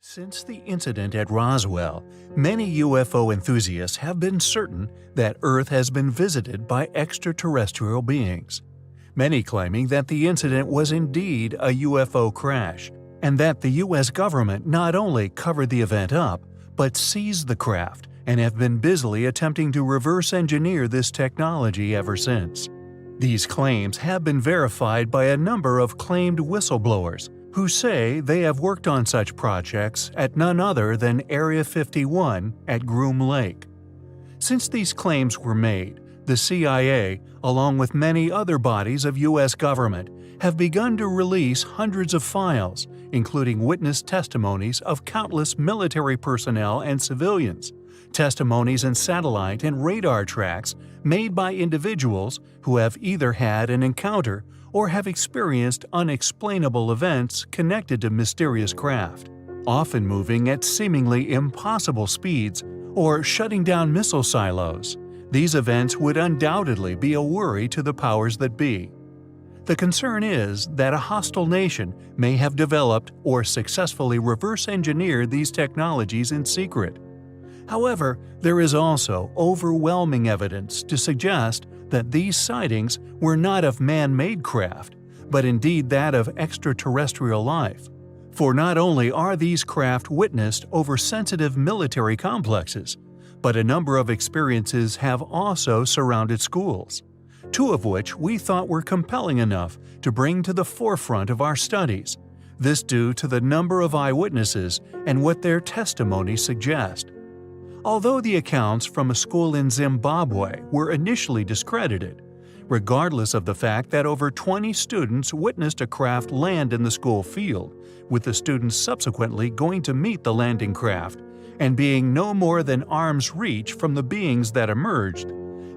Since the incident at Roswell, many UFO enthusiasts have been certain that Earth has been visited by extraterrestrial beings. Many claiming that the incident was indeed a UFO crash, and that the US government not only covered the event up, but seized the craft and have been busily attempting to reverse engineer this technology ever since. These claims have been verified by a number of claimed whistleblowers, who say they have worked on such projects at none other than Area 51 at Groom Lake. Since these claims were made, the CIA, along with many other bodies of U.S. government, have begun to release hundreds of files, including witness testimonies of countless military personnel and civilians, testimonies and satellite and radar tracks made by individuals who have either had an encounter or have experienced unexplainable events connected to mysterious craft, often moving at seemingly impossible speeds or shutting down missile silos. These events would undoubtedly be a worry to the powers that be. The concern is that a hostile nation may have developed or successfully reverse-engineered these technologies in secret. However, there is also overwhelming evidence to suggest that these sightings were not of man-made craft, but indeed that of extraterrestrial life. For not only are these craft witnessed over sensitive military complexes, but a number of experiences have also surrounded schools, two of which we thought were compelling enough to bring to the forefront of our studies, this due to the number of eyewitnesses and what their testimonies suggest. Although the accounts from a school in Zimbabwe were initially discredited, regardless of the fact that over 20 students witnessed a craft land in the school field, with the students subsequently going to meet the landing craft and being no more than arm's reach from the beings that emerged,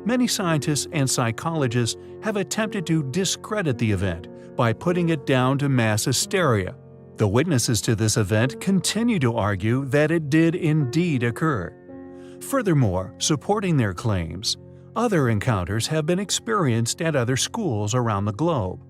many scientists and psychologists have attempted to discredit the event by putting it down to mass hysteria. The witnesses to this event continue to argue that it did indeed occur. Furthermore, supporting their claims, other encounters have been experienced at other schools around the globe.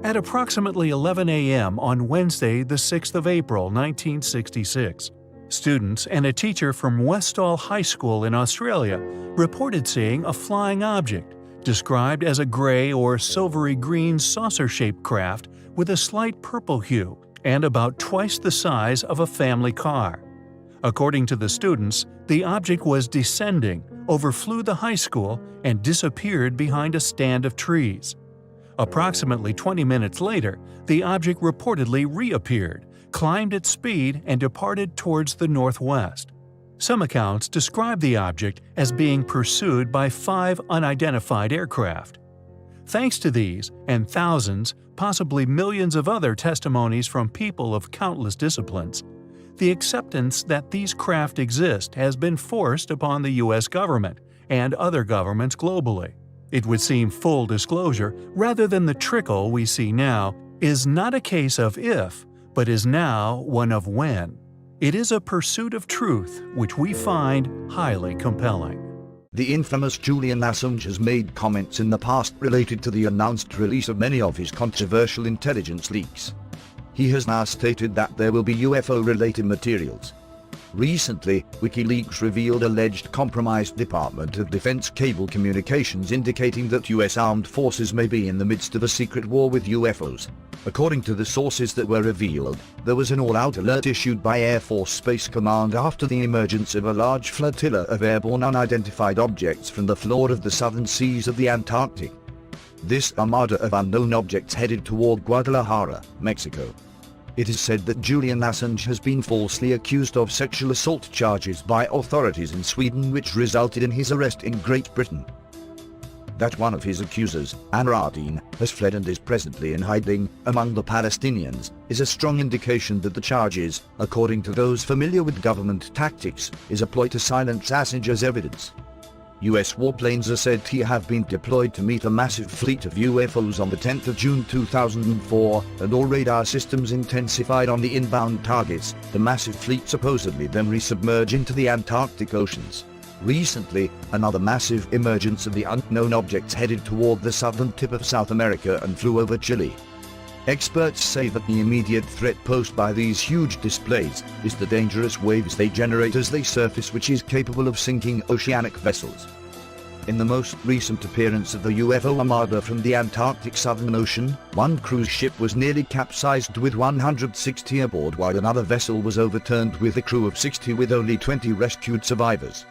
At approximately 11 a.m. on Wednesday, the 6th of April, 1966, students and a teacher from Westall High School in Australia reported seeing a flying object, described as a gray or silvery green saucer-shaped craft with a slight purple hue and about twice the size of a family car. According to the students, the object was descending, overflew the high school, and disappeared behind a stand of trees. Approximately 20 minutes later, the object reportedly reappeared, climbed at speed, and departed towards the northwest. Some accounts describe the object as being pursued by 5 unidentified aircraft. Thanks to these and thousands, possibly millions of other testimonies from people of countless disciplines, the acceptance that these craft exist has been forced upon the U.S. government and other governments globally. It would seem full disclosure, rather than the trickle we see now, is not a case of if, but is now one of when. It is a pursuit of truth which we find highly compelling. The infamous Julian Assange has made comments in the past related to the announced release of many of his controversial intelligence leaks. He has now stated that there will be UFO-related materials. Recently, WikiLeaks revealed alleged compromised Department of Defense cable communications indicating that US armed forces may be in the midst of a secret war with UFOs. According to the sources that were revealed, there was an all-out alert issued by Air Force Space Command after the emergence of a large flotilla of airborne unidentified objects from the floor of the southern seas of the Antarctic. This armada of unknown objects headed toward Guadalajara, Mexico. It is said that Julian Assange has been falsely accused of sexual assault charges by authorities in Sweden, which resulted in his arrest in Great Britain. That one of his accusers, Anradine, has fled and is presently in hiding among the Palestinians is a strong indication that the charges, according to those familiar with government tactics, is a ploy to silence Assange's evidence. US warplanes are said to have been deployed to meet a massive fleet of UFOs on the 10th of June 2004, and all radar systems intensified on the inbound targets. The massive fleet supposedly then resubmerged into the Antarctic oceans. Recently, another massive emergence of the unknown objects headed toward the southern tip of South America and flew over Chile. Experts say that the immediate threat posed by these huge displays is the dangerous waves they generate as they surface, which is capable of sinking oceanic vessels. In the most recent appearance of the UFO armada from the Antarctic Southern Ocean, one cruise ship was nearly capsized with 160 aboard, while another vessel was overturned with a crew of 60 with only 20 rescued survivors.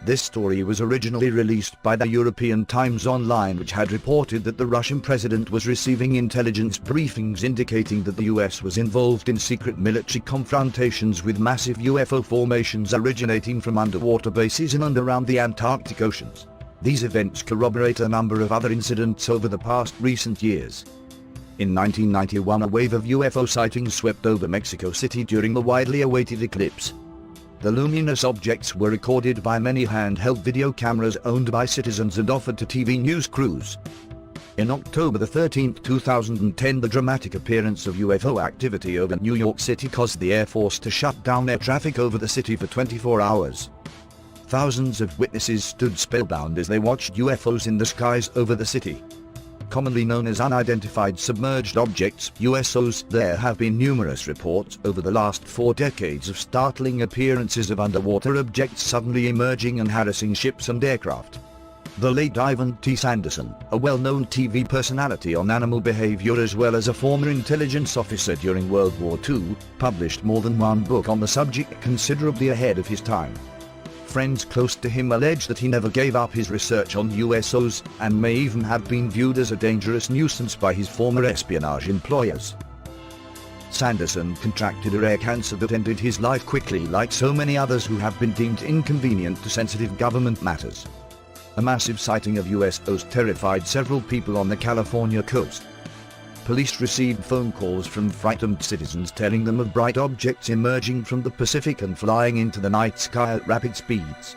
This story was originally released by the European Times Online, which had reported that the Russian president was receiving intelligence briefings indicating that the US was involved in secret military confrontations with massive UFO formations originating from underwater bases in and around the Antarctic oceans. These events corroborate a number of other incidents over the past recent years. In 1991, a wave of UFO sightings swept over Mexico City during the widely awaited eclipse. The luminous objects were recorded by many handheld video cameras owned by citizens and offered to TV news crews. In October 13, 2010, the dramatic appearance of UFO activity over New York City caused the Air Force to shut down air traffic over the city for 24 hours. Thousands of witnesses stood spellbound as they watched UFOs in the skies over the city. Commonly known as unidentified submerged objects, USOs, there have been numerous reports over the last 4 decades of startling appearances of underwater objects suddenly emerging and harassing ships and aircraft. The late Ivan T. Sanderson, a well-known TV personality on animal behavior as well as a former intelligence officer during World War II, published more than one book on the subject, considerably ahead of his time. Friends close to him allege that he never gave up his research on USOs, and may even have been viewed as a dangerous nuisance by his former espionage employers. Sanderson contracted a rare cancer that ended his life quickly, like so many others who have been deemed inconvenient to sensitive government matters. A massive sighting of USOs terrified several people on the California coast. Police received phone calls from frightened citizens telling them of bright objects emerging from the Pacific and flying into the night sky at rapid speeds.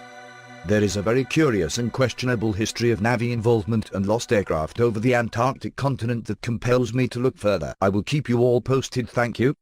There is a very curious and questionable history of Navy involvement and lost aircraft over the Antarctic continent that compels me to look further. I will keep you all posted. Thank you.